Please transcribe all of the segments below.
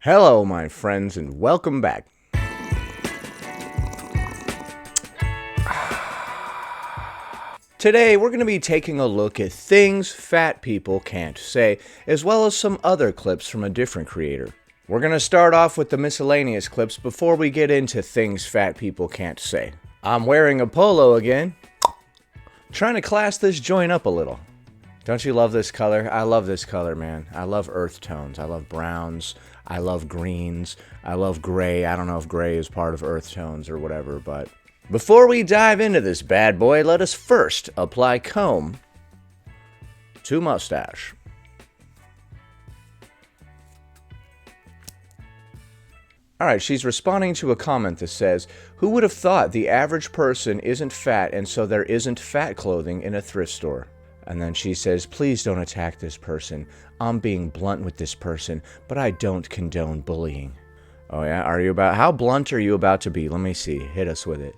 Hello, my friends, and welcome back. Today, we're going to be taking a look at things fat people can't say, as well as some other clips from a different creator. We're going to start off with the miscellaneous clips before we get into things fat people can't say. I'm wearing a polo again, trying to class this joint up a little. Don't you love this color? I love this color, man. I love earth tones. I love browns. I love greens. I love gray. I don't know if gray is part of earth tones or whatever, but before we dive into this bad boy, let us first apply comb to mustache. Alright, she's responding to a comment that says, "Who would have thought the average person isn't fat and so there isn't fat clothing in a thrift store?" And then she says, "Please don't attack this person. I'm being blunt with this person, but I don't condone bullying." Oh yeah? How blunt are you about to be? Let me see. Hit us with it.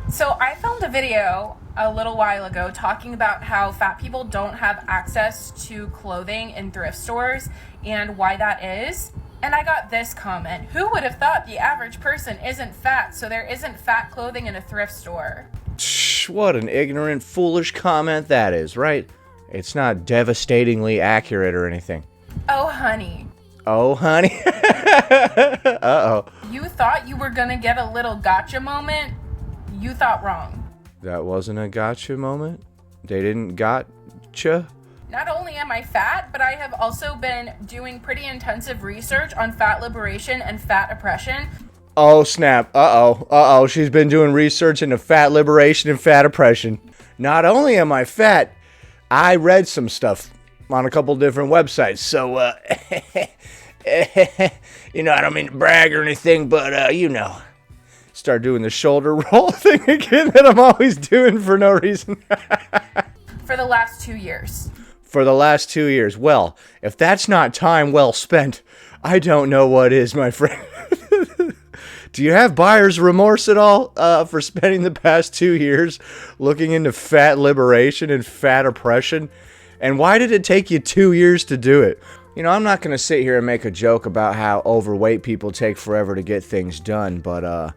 So I filmed a video a little while ago talking about how fat people don't have access to clothing in thrift stores and why that is. And I got this comment: "Who would have thought the average person isn't fat, so there isn't fat clothing in a thrift store?" What an ignorant, foolish comment that is, right? It's not devastatingly accurate or anything. Oh, honey. Oh, honey. Uh-oh. You thought you were gonna get a little gotcha moment? You thought wrong. That wasn't a gotcha moment? They didn't gotcha? Not only am I fat, but I have also been doing pretty intensive research on fat liberation and fat oppression. Oh, snap. Uh-oh. She's been doing research into fat liberation and fat oppression. Not only am I fat, I read some stuff on a couple different websites. So, I don't mean to brag or anything, but, start doing the shoulder roll thing again that I'm always doing for no reason. For the last 2 years. For the last 2 years. Well, if that's not time well spent, I don't know what is, my friend. Do you have buyer's remorse at all for spending the past 2 years looking into fat liberation and fat oppression? And why did it take you 2 years to do it? You know, I'm not going to sit here and make a joke about how overweight people take forever to get things done, but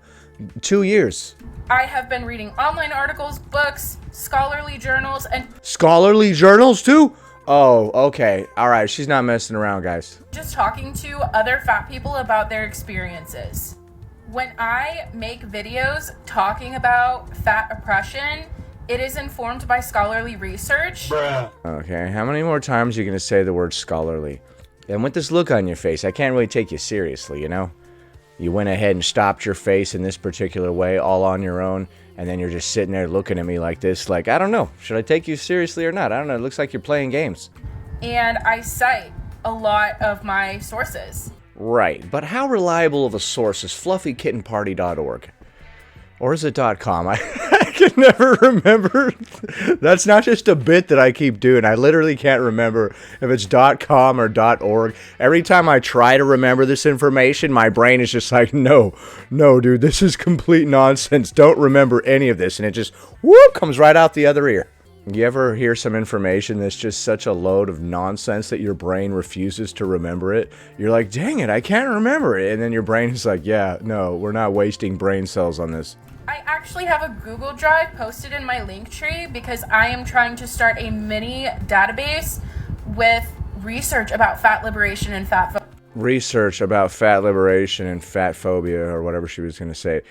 2 years. I have been reading online articles, books, scholarly journals, and... Scholarly journals too? Oh, okay. Alright, she's not messing around, guys. Just talking to other fat people about their experiences. When I make videos talking about fat oppression, it is informed by scholarly research. Bruh. Okay, how many more times are you going to say the word scholarly? And with this look on your face, I can't really take you seriously, you know? You went ahead and stopped your face in this particular way all on your own, and then you're just sitting there looking at me like this, like, I don't know, should I take you seriously or not? I don't know, it looks like you're playing games. And I cite a lot of my sources. Right, but how reliable of a source is fluffykittenparty.org? Or is it .com? I can never remember. That's not just a bit that I keep doing. I literally can't remember if it's .com or .org. Every time I try to remember this information, my brain is just like, no, dude, this is complete nonsense. Don't remember any of this. And it just, whoop, comes right out the other ear. You ever hear some information that's just such a load of nonsense that your brain refuses to remember it? You're like, dang it, I can't remember it. And then your brain is like, yeah, no, we're not wasting brain cells on this. I actually have a Google Drive posted in my link tree because I am trying to start a mini database with research about fat liberation and fat phobia. Research about fat liberation and fat phobia, or whatever she was going to say.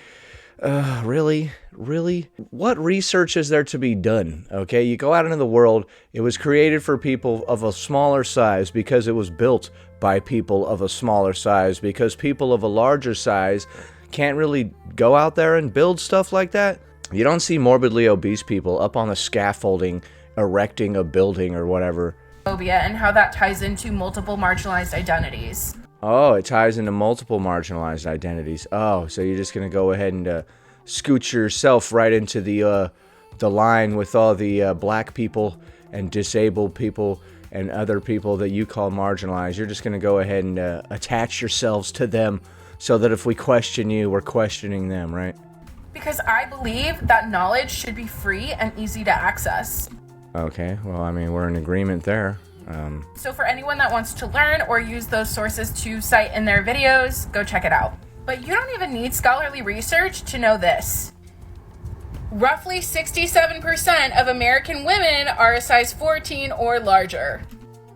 Really? Really? What research is there to be done? Okay, you go out into the world. It was created for people of a smaller size because it was built by people of a smaller size, because people of a larger size can't really go out there and build stuff like that. You don't see morbidly obese people up on the scaffolding erecting a building or whatever. Phobia and how that ties into multiple marginalized identities. Oh, it ties into multiple marginalized identities. Oh, so you're just gonna go ahead and scoot yourself right into the line with all the black people and disabled people and other people that you call marginalized. You're just gonna go ahead and attach yourselves to them, so that if we question you, we're questioning them, right? Because I believe that knowledge should be free and easy to access. Okay, well, I mean, we're in agreement there. So for anyone that wants to learn or use those sources to cite in their videos, go check it out. But you don't even need scholarly research to know this. Roughly 67% of American women are a size 14 or larger.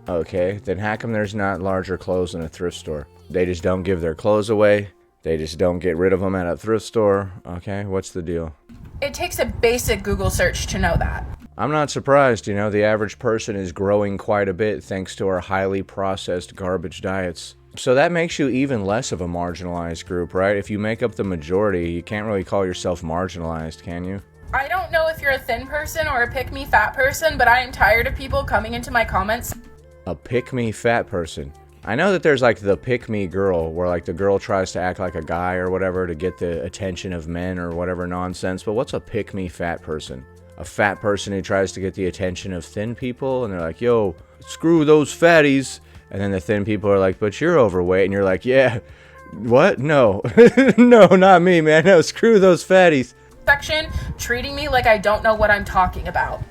Okay, then how come there's not larger clothes in a thrift store? They just don't give their clothes away. They just don't get rid of them at a thrift store. Okay, what's the deal? It takes a basic Google search to know that. I'm not surprised, you know, the average person is growing quite a bit thanks to our highly processed garbage diets. So that makes you even less of a marginalized group, right? If you make up the majority, you can't really call yourself marginalized, can you? I don't know if you're a thin person or a pick-me fat person, but I am tired of people coming into my comments. A pick-me fat person. I know that there's like the pick-me girl, where like the girl tries to act like a guy or whatever to get the attention of men or whatever nonsense, but what's a pick-me fat person? A fat person who tries to get the attention of thin people, and they're like, yo, screw those fatties. And then the thin people are like, but you're overweight. And you're like, yeah, what? No. No, not me, man. No, screw those fatties. Section treating me like I don't know what I'm talking about.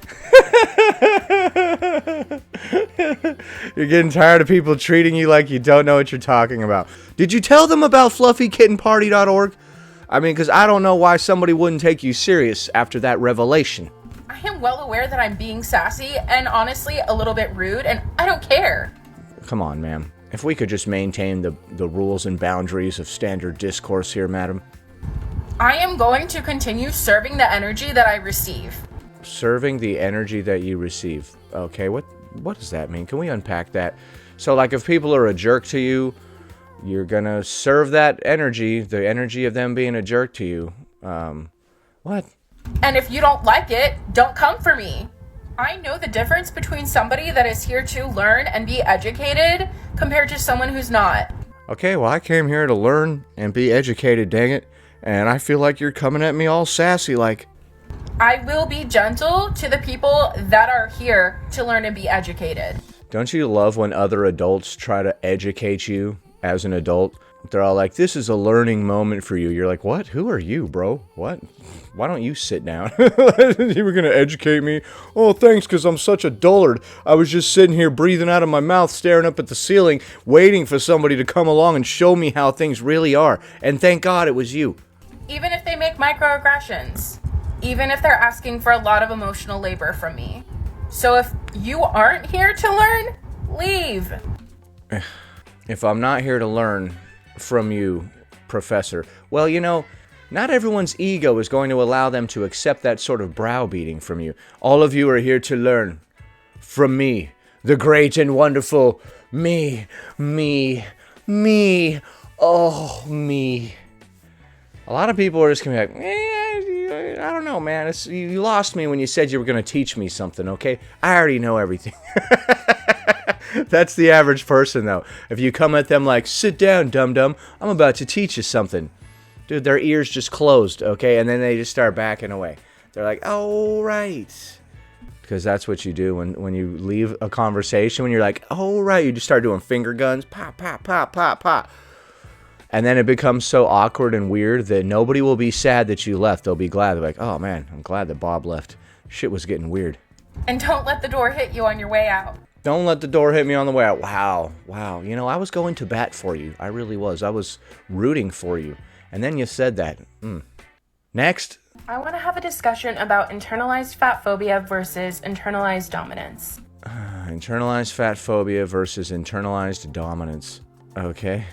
You're getting tired of people treating you like you don't know what you're talking about. Did you tell them about fluffykittenparty.org? I mean, because I don't know why somebody wouldn't take you serious after that revelation. I am well aware that I'm being sassy and honestly a little bit rude, and I don't care. Come on, ma'am. If we could just maintain the rules and boundaries of standard discourse here, madam. I am going to continue serving the energy that I receive. Serving the energy that you receive. Okay, what does that mean? Can we unpack that? So, like, if people are a jerk to you, you're gonna serve that energy, the energy of them being a jerk to you. What? And if you don't like it, don't come for me. I know the difference between somebody that is here to learn and be educated compared to someone who's not. Okay, well, I came here to learn and be educated, dang it. And I feel like you're coming at me all sassy like. I will be gentle to the people that are here to learn and be educated. Don't you love when other adults try to educate you as an adult? They're all like, this is a learning moment for you. You're like, what? Who are you, bro? What? Why don't you sit down? You were going to educate me? Oh, thanks, because I'm such a dullard. I was just sitting here breathing out of my mouth, staring up at the ceiling, waiting for somebody to come along and show me how things really are. And thank God it was you. Even if they make microaggressions. Even if they're asking for a lot of emotional labor from me. So if you aren't here to learn, leave. If I'm not here to learn from you, Professor, well, you know, not everyone's ego is going to allow them to accept that sort of browbeating from you. All of you are here to learn from me, the great and wonderful me, oh, me. A lot of people are just going to be like, I don't know, man. You lost me when you said you were going to teach me something, okay? I already know everything. That's the average person, though. If you come at them like, sit down, dum-dum, I'm about to teach you something. Dude, their ears just closed, okay? And then they just start backing away. They're like, oh, right. Because that's what you do when you leave a conversation. When you're like, oh, right. You just start doing finger guns. Pop, pop, pop, pop, pop. And then it becomes so awkward and weird that nobody will be sad that you left. They'll be glad. They're like, oh, man, I'm glad that Bob left. Shit was getting weird. And don't let the door hit you on your way out. Don't let the door hit me on the way out. Wow. You know, I was going to bat for you. I really was. I was rooting for you. And then you said that. Next. I want to have a discussion about internalized fat phobia versus internalized dominance. Internalized fat phobia versus internalized dominance. Okay.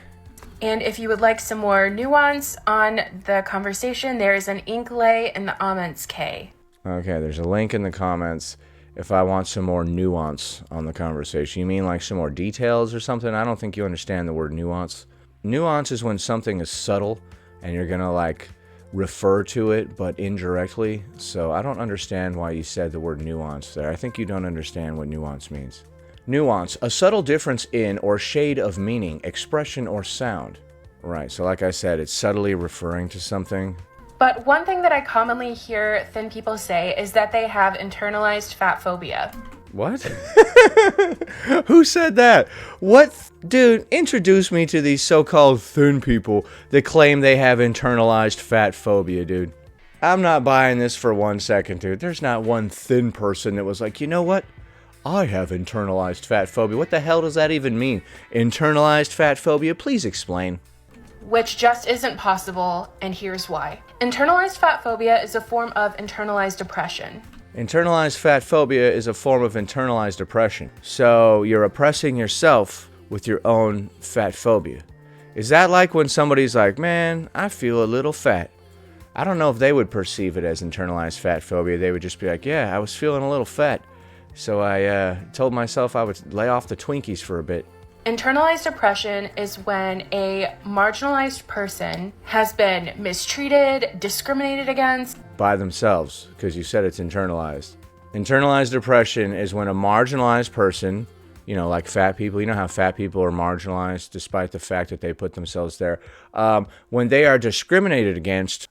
And if you would like some more nuance on the conversation, there is an ink lay in the comments K. Okay, there's a link in the comments if I want some more nuance on the conversation. You mean like some more details or something? I don't think you understand the word nuance. Nuance is when something is subtle and you're gonna like refer to it but indirectly. So I don't understand why you said the word nuance there. I think you don't understand what nuance means. Nuance, a subtle difference in or shade of meaning, expression, or sound. Right, so like I said, it's subtly referring to something. But one thing that I commonly hear thin people say is that they have internalized fat phobia. What? Who said that? What? Dude, introduce me to these so-called thin people that claim they have internalized fat phobia, dude. I'm not buying this for 1 second, dude. There's not one thin person that was like, you know what? I have internalized fat phobia. What the hell does that even mean? Internalized fat phobia? Please explain. Which just isn't possible, and here's why. Internalized fat phobia is a form of internalized depression. Internalized fat phobia is a form of internalized oppression. So you're oppressing yourself with your own fat phobia. Is that like when somebody's like, man, I feel a little fat? I don't know if they would perceive it as internalized fat phobia. They would just be like, yeah, I was feeling a little fat. So I told myself I would lay off the Twinkies for a bit. Internalized depression is when a marginalized person has been mistreated, discriminated against By themselves, because you said it's internalized. Internalized depression is when a marginalized person, you know, like fat people, you know how fat people are marginalized despite the fact that they put themselves there, when they are discriminated against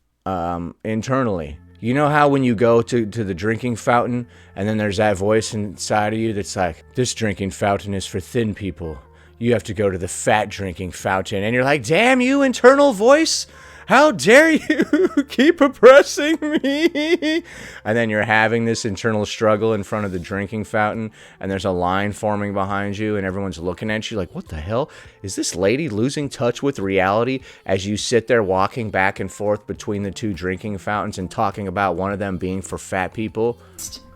internally. You know how when you go to the drinking fountain and then there's that voice inside of you that's like, this drinking fountain is for thin people. You have to go to the fat drinking fountain. And you're like, damn you, internal voice. How dare you keep oppressing me? And then you're having this internal struggle in front of the drinking fountain, and there's a line forming behind you, and everyone's looking at you like, what the hell? Is this lady losing touch with reality as you sit there walking back and forth between the two drinking fountains and talking about one of them being for fat people?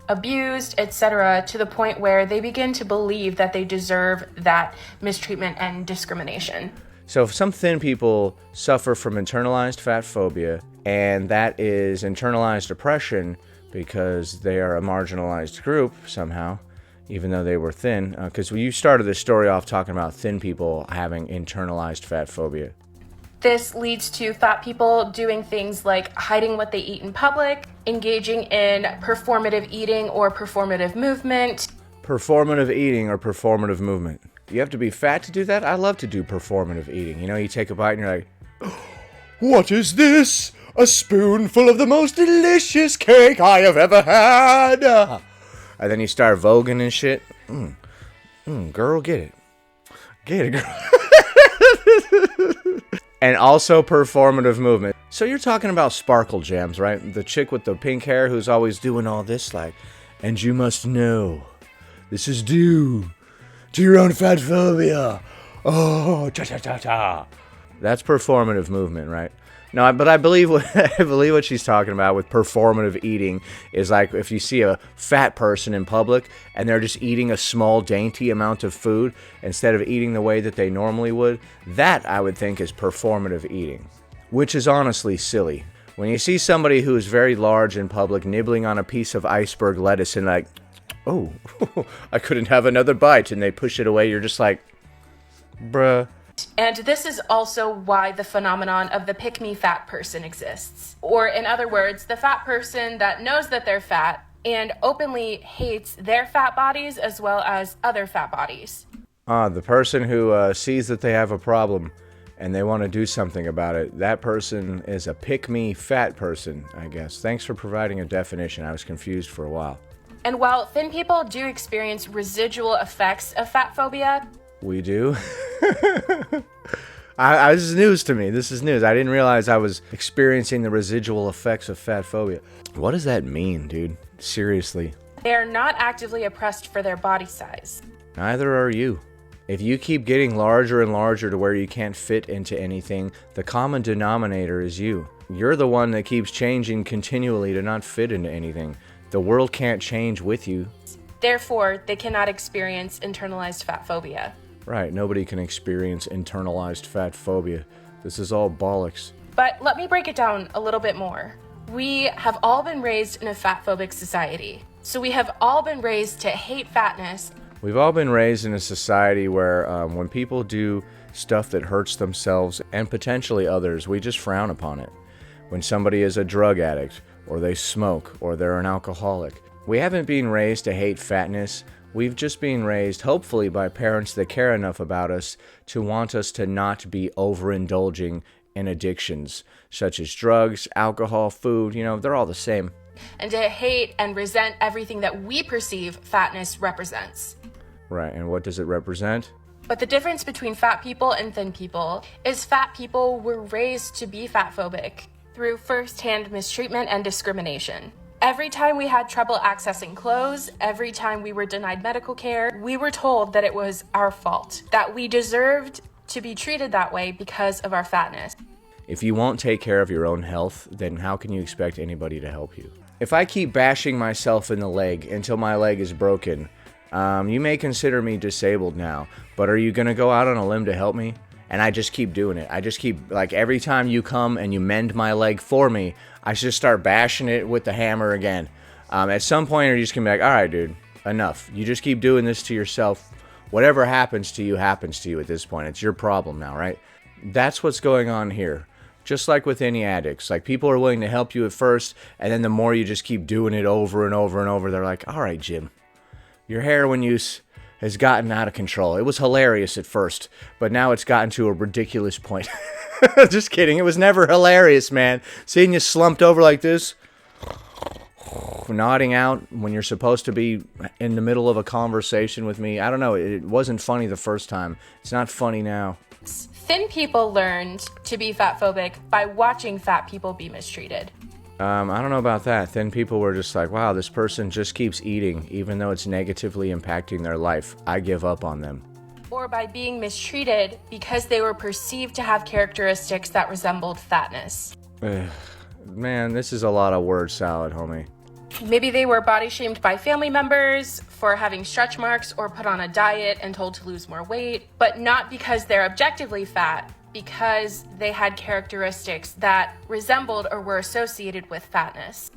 Abused, etc., to the point where they begin to believe that they deserve that mistreatment and discrimination. So if some thin people suffer from internalized fat phobia, and that is internalized oppression because they are a marginalized group somehow, even though they were thin, because you started this story off talking about thin people having internalized fat phobia. This leads to fat people doing things like hiding what they eat in public, engaging in performative eating or performative movement. Performative eating or performative movement. You have to be fat to do that? I love to do performative eating. You know, you take a bite and you're like, what is this? A spoonful of the most delicious cake I have ever had. And then you start voguing and shit. Girl, get it. Get it, girl. And also performative movement. So you're talking about Sparkle Jams, right? The chick with the pink hair who's always doing all this, like, and you must know, this is due to your own fat phobia. Oh, cha-cha-cha-cha. That's performative movement, right? No, but I believe what she's talking about with performative eating is like if you see a fat person in public and they're just eating a small, dainty amount of food instead of eating the way that they normally would, that I would think is performative eating, which is honestly silly. When you see somebody who is very large in public nibbling on a piece of iceberg lettuce and like, oh, I couldn't have another bite, and they push it away, you're just like, bruh. And this is also why the phenomenon of the pick-me fat person exists. Or in other words, the fat person that knows that they're fat and openly hates their fat bodies as well as other fat bodies. The person who sees that they have a problem and they want to do something about it, that person is a pick-me fat person, I guess. Thanks for providing a definition. I was confused for a while. And while thin people do experience residual effects of fat phobia, we do? This is news to me. This is news. I didn't realize I was experiencing the residual effects of fat phobia. What does that mean, dude? Seriously. they are not actively oppressed for their body size. Neither are you. If you keep getting larger and larger to where you can't fit into anything, the common denominator is you. You're the one that keeps changing continually to not fit into anything. The world can't change with you. Therefore, they cannot experience internalized fat phobia. Right, nobody can experience internalized fat phobia. This is all bollocks. But let me break it down a little bit more. We have all been raised in a fat-phobic society. So we have all been raised to hate fatness. We've all been raised in a society where when people do stuff that hurts themselves and potentially others, we just frown upon it. When somebody is a drug addict, or they smoke, or they're an alcoholic. We haven't been raised to hate fatness. We've just been raised, hopefully, by parents that care enough about us to want us to not be overindulging in addictions, such as drugs, alcohol, food, they're all the same. And to hate and resent everything that we perceive fatness represents. Right, and what does it represent? But the difference between fat people and thin people is fat people were raised to be fat-phobic through first-hand mistreatment and discrimination. Every time we had trouble accessing clothes, every time we were denied medical care, we were told that it was our fault, that we deserved to be treated that way because of our fatness. If you won't take care of your own health, then how can you expect anybody to help you? If I keep bashing myself in the leg until my leg is broken, you may consider me disabled now, but are you going to go out on a limb to help me? And I just keep doing it. I just keep, like, every time you come and you mend my leg for me, I just start bashing it with the hammer again. At some point, you're just going to be like, all right, dude, enough. You just keep doing this to yourself. Whatever happens to you at this point. It's your problem now, right? That's what's going on here. Just like with any addicts. Like, people are willing to help you at first, and then the more you just keep doing it over and over and over, they're like, all right, Jim, your heroin use has gotten out of control. It was hilarious at first, but now it's gotten to a ridiculous point. Just kidding. It was never hilarious, man. Seeing you slumped over like this, nodding out when you're supposed to be in the middle of a conversation with me. I don't know. It wasn't funny the first time. It's not funny now. Thin people learned to be fatphobic by watching fat people be mistreated. I don't know about that. Thin people were just like, wow, this person just keeps eating, even though it's negatively impacting their life. I give up on them. Or by being mistreated because they were perceived to have characteristics that resembled fatness. Man, this is a lot of word salad, homie. Maybe they were body shamed by family members for having stretch marks or put on a diet and told to lose more weight, but not because they're objectively fat, because they had characteristics that resembled or were associated with fatness.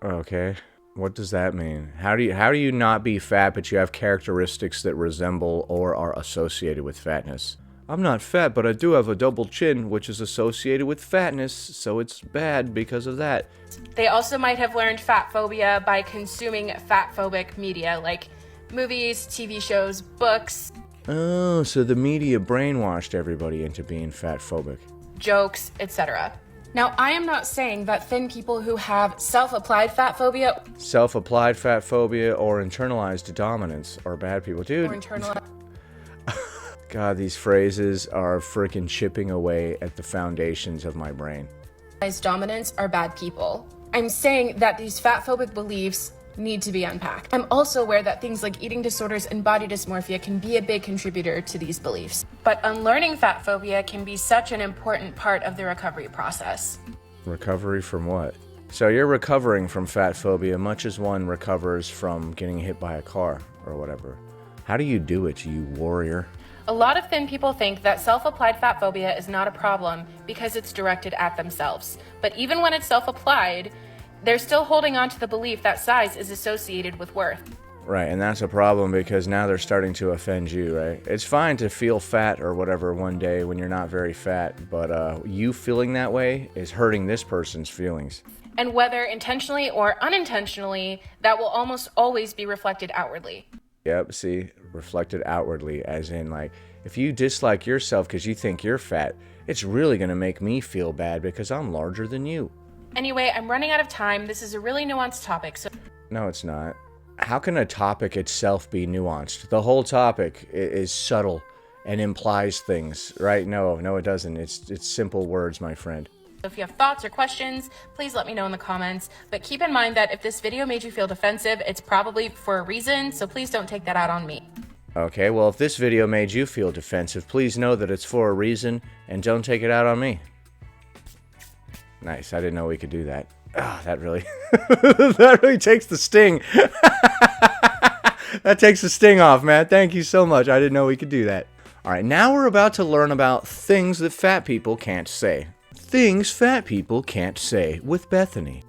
Okay. What does that mean? How do you not be fat but you have characteristics that resemble or are associated with fatness? I'm not fat, but I do have a double chin, which is associated with fatness, so it's bad because of that. They also might have learned fat phobia by consuming fat-phobic media, like movies, TV shows, books. Oh, so the media brainwashed everybody into being fat phobic. Jokes, etc. Now, I am not saying that thin people who have self-applied fat phobia... Self-applied fat phobia or internalized dominance are bad people. Dude, or internalized... God, these phrases are freaking chipping away at the foundations of my brain. Dominance are bad people. I'm saying that these fat-phobic beliefs need to be unpacked. I'm also aware that things like eating disorders and body dysmorphia can be a big contributor to these beliefs. But unlearning fat phobia can be such an important part of the recovery process. Recovery from what? So you're recovering from fat phobia much as one recovers from getting hit by a car or whatever. How do you do it, you warrior? A lot of thin people think that self-applied fat phobia is not a problem because it's directed at themselves. But even when it's self-applied, they're still holding on to the belief that size is associated with worth. Right, and that's a problem because now they're starting to offend you, right? It's fine to feel fat or whatever one day when you're not very fat, but you feeling that way is hurting this person's feelings. And whether intentionally or unintentionally, that will almost always be reflected outwardly. Yep, see, reflected outwardly, as in, like, if you dislike yourself because you think you're fat, it's really going to make me feel bad because I'm larger than you. Anyway, I'm running out of time. This is a really nuanced topic, so... No, it's not. How can a topic itself be nuanced? The whole topic is subtle and implies things, right? No, it doesn't. It's simple words, my friend. If you have thoughts or questions, please let me know in the comments. But keep in mind that if this video made you feel defensive, it's probably for a reason, so please don't take that out on me. Okay, well, if this video made you feel defensive, please know that it's for a reason, and don't take it out on me. Nice, I didn't know we could do that. Ah, that really... that really takes the sting. That takes the sting off, man. Thank you so much. I didn't know we could do that. Alright, now we're about to learn about things that fat people can't say. Things fat people can't say with Bethany.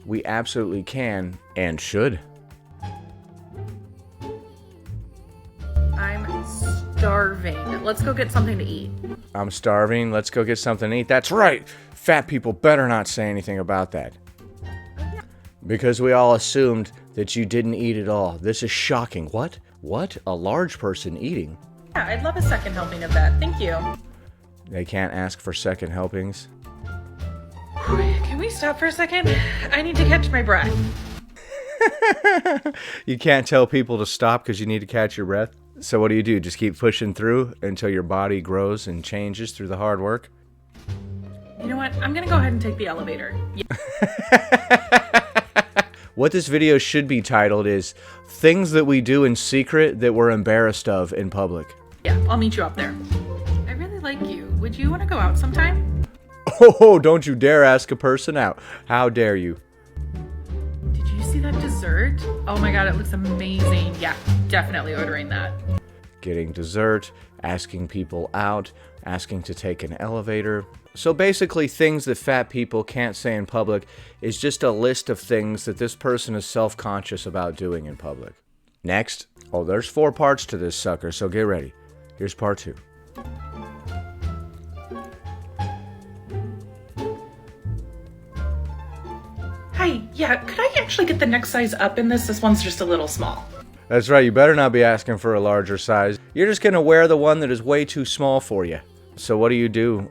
We absolutely can and should. I'm starving. Let's go get something to eat. I'm starving. Let's go get something to eat. That's right. Fat people better not say anything about that. Because we all assumed that you didn't eat at all. This is shocking. What? What? A large person eating? Yeah, I'd love a second helping of that. Thank you. They can't ask for second helpings. Can we stop for a second? I need to catch my breath. You can't tell people to stop because you need to catch your breath? So what do? Just keep pushing through until your body grows and changes through the hard work? You know what? I'm gonna go ahead and take the elevator. Yeah. What this video should be titled is Things That We Do in Secret That We're Embarrassed of in Public. Yeah, I'll meet you up there. I really like you. Would you want to go out sometime? Oh, don't you dare ask a person out. How dare you? Did you see that dessert? Oh my god, it looks amazing. Yeah, definitely ordering that. Getting dessert, asking people out, asking to take an elevator. So basically, things that fat people can't say in public is just a list of things that this person is self-conscious about doing in public. Next. Oh, there's 4 parts to this sucker, so get ready. Here's part 2. Hi, yeah, could I actually get the next size up in this? This one's just a little small. That's right, you better not be asking for a larger size. You're just gonna wear the one that is way too small for you. So what do you do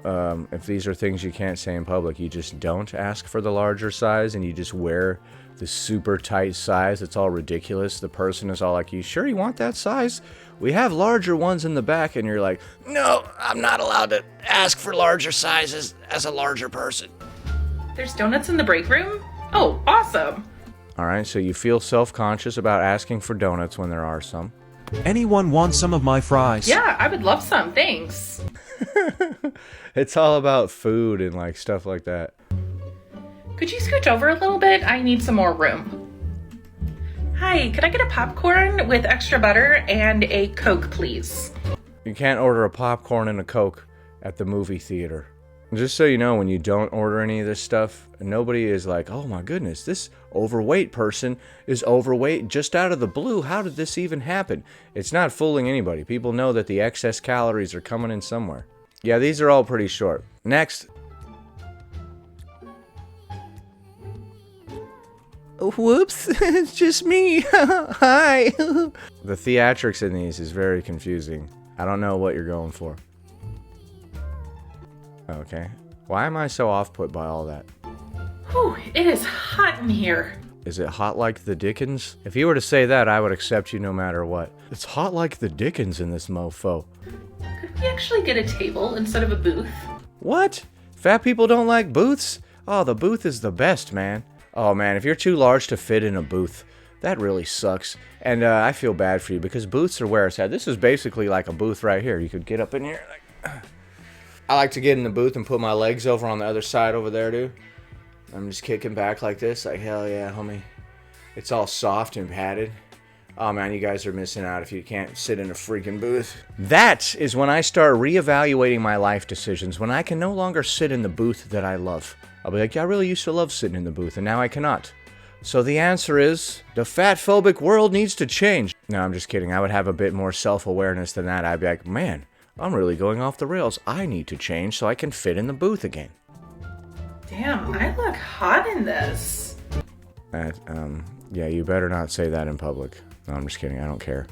if these are things you can't say in public? You just don't ask for the larger size and you just wear the super tight size. It's all ridiculous. The person is all like, you sure you want that size? We have larger ones in the back. And you're like, no, I'm not allowed to ask for larger sizes as a larger person. There's donuts in the break room? Oh, awesome. All right, so you feel self-conscious about asking for donuts when there are some. Anyone want some of my fries? Yeah, I would love some, thanks. It's all about food and like stuff like that. Could you scooch over a little bit? I need some more room. Hi, could I get a popcorn with extra butter and a Coke, please? You can't order a popcorn and a Coke at the movie theater. Just so you know, when you don't order any of this stuff, nobody is like, oh my goodness, this overweight person is overweight just out of the blue. How did this even happen? It's not fooling anybody. People know that the excess calories are coming in somewhere. Yeah, these are all pretty short. Next. Whoops, it's just me. Hi. The theatrics in these is very confusing. I don't know what you're going for. Okay. Why am I so off-put by all that? Whew, it is hot in here. Is it hot like the Dickens? If you were to say that, I would accept you no matter what. It's hot like the Dickens in this mofo. Could we actually get a table instead of a booth? What? Fat people don't like booths? Oh, the booth is the best, man. Oh man, if you're too large to fit in a booth, that really sucks. And I feel bad for you because booths are where it's at. This is basically like a booth right here. You could get up in here like... I like to get in the booth and put my legs over on the other side over there, dude. I'm just kicking back like this, like, hell yeah, homie. It's all soft and padded. Oh man, you guys are missing out if you can't sit in a freaking booth. That is when I start reevaluating my life decisions, when I can no longer sit in the booth that I love. I'll be like, yeah, I really used to love sitting in the booth, and now I cannot. So the answer is, the fat-phobic world needs to change. No, I'm just kidding. I would have a bit more self-awareness than that. I'd be like, man, I'm really going off the rails. I need to change so I can fit in the booth again. Damn, I look hot in this. Yeah, you better not say that in public. No, I'm just kidding. I don't care.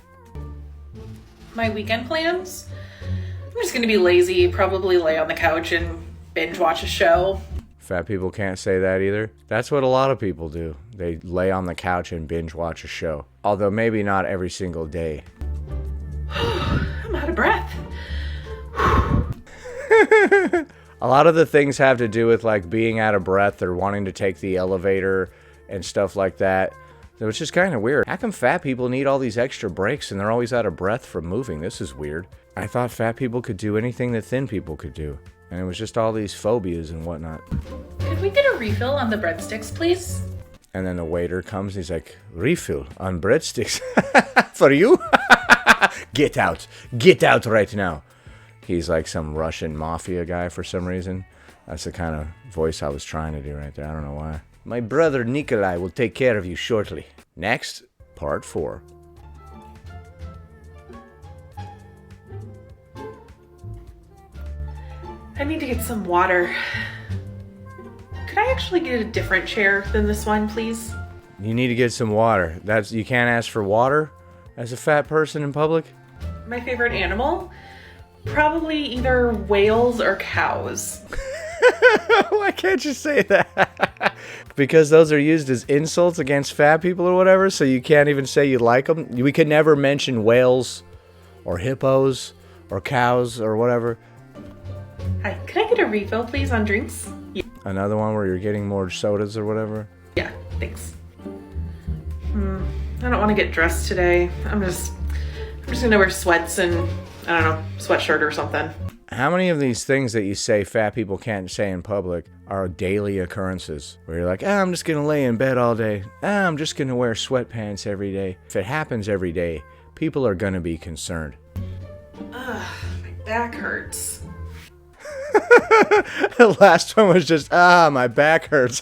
My weekend plans? I'm just gonna be lazy, probably lay on the couch and binge watch a show. Fat people can't say that either. That's what a lot of people do. They lay on the couch and binge watch a show. Although maybe not every single day. I'm out of breath. A lot of the things have to do with like being out of breath or wanting to take the elevator and stuff like that. Which is kind of weird. How come fat people need all these extra breaks and they're always out of breath from moving? This is weird. I thought fat people could do anything that thin people could do. And it was just all these phobias and whatnot. Could we get a refill on the breadsticks, please? And then the waiter comes, he's like, refill on breadsticks. For you? Get out. Get out right now. He's like some Russian mafia guy for some reason. That's the kind of voice I was trying to do right there. I don't know why. My brother Nikolai will take care of you shortly. Next, part 4. I need to get some water. Could I actually get a different chair than this one, please? You need to get some water. You can't ask for water as a fat person in public? My favorite animal? Probably either whales or cows. Why can't you say that? Because those are used as insults against fat people or whatever, so you can't even say you like them? We could never mention whales or hippos or cows or whatever. Hi, could I get a refill, please, on drinks? Another one where you're getting more sodas or whatever? Yeah, thanks. I don't want to get dressed today. I'm just gonna wear sweats and, I don't know, sweatshirt or something. How many of these things that you say fat people can't say in public are daily occurrences? Where you're like, I'm just gonna lay in bed all day. I'm just gonna wear sweatpants every day. If it happens every day, people are gonna be concerned. Ugh, my back hurts. The last one was just, my back hurts.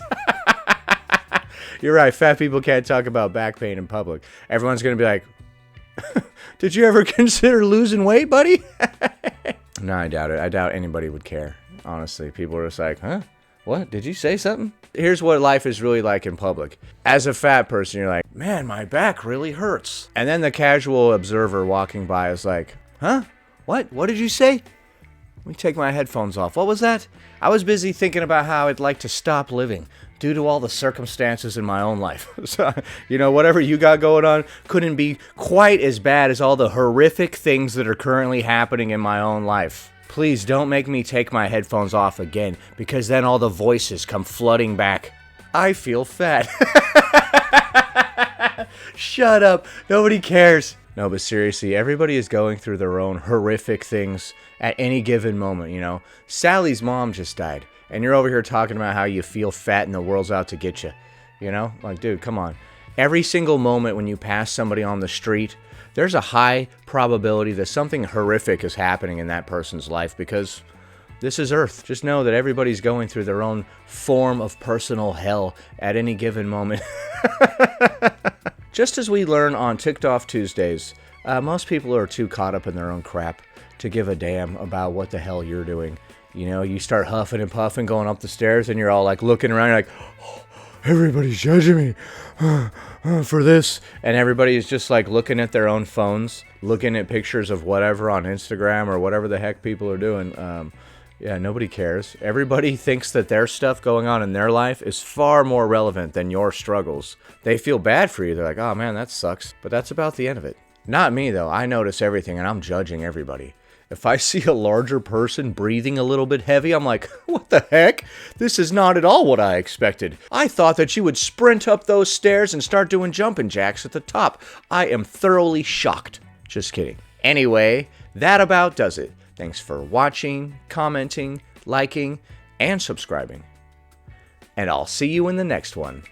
You're right, fat people can't talk about back pain in public. Everyone's gonna be like, did you ever consider losing weight, buddy? No, I doubt it. I doubt anybody would care. Honestly, people are just like, huh? What? Did you say something? Here's what life is really like in public. As a fat person, you're like, man, my back really hurts. And then the casual observer walking by is like, huh? What? What did you say? Let me take my headphones off. What was that? I was busy thinking about how I'd like to stop living due to all the circumstances in my own life. So, whatever you got going on couldn't be quite as bad as all the horrific things that are currently happening in my own life. Please don't make me take my headphones off again, because then all the voices come flooding back. I feel fat. Shut up. Nobody cares. No, but seriously, everybody is going through their own horrific things at any given moment, Sally's mom just died, and you're over here talking about how you feel fat and the world's out to get you. Like, dude, come on. Every single moment when you pass somebody on the street, there's a high probability that something horrific is happening in that person's life, because this is Earth. Just know that everybody's going through their own form of personal hell at any given moment. Just as we learn on Ticked Off Tuesdays, most people are too caught up in their own crap to give a damn about what the hell you're doing. You start huffing and puffing going up the stairs, and you're all like looking around, you're like, oh, everybody's judging me for this. And everybody is just like looking at their own phones, looking at pictures of whatever on Instagram or whatever the heck people are doing. Yeah, nobody cares. Everybody thinks that their stuff going on in their life is far more relevant than your struggles. They feel bad for you. They're like, oh man, that sucks. But that's about the end of it. Not me, though. I notice everything, and I'm judging everybody. If I see a larger person breathing a little bit heavy, I'm like, what the heck? This is not at all what I expected. I thought that you would sprint up those stairs and start doing jumping jacks at the top. I am thoroughly shocked. Just kidding. Anyway, that about does it. Thanks for watching, commenting, liking, and subscribing. And I'll see you in the next one.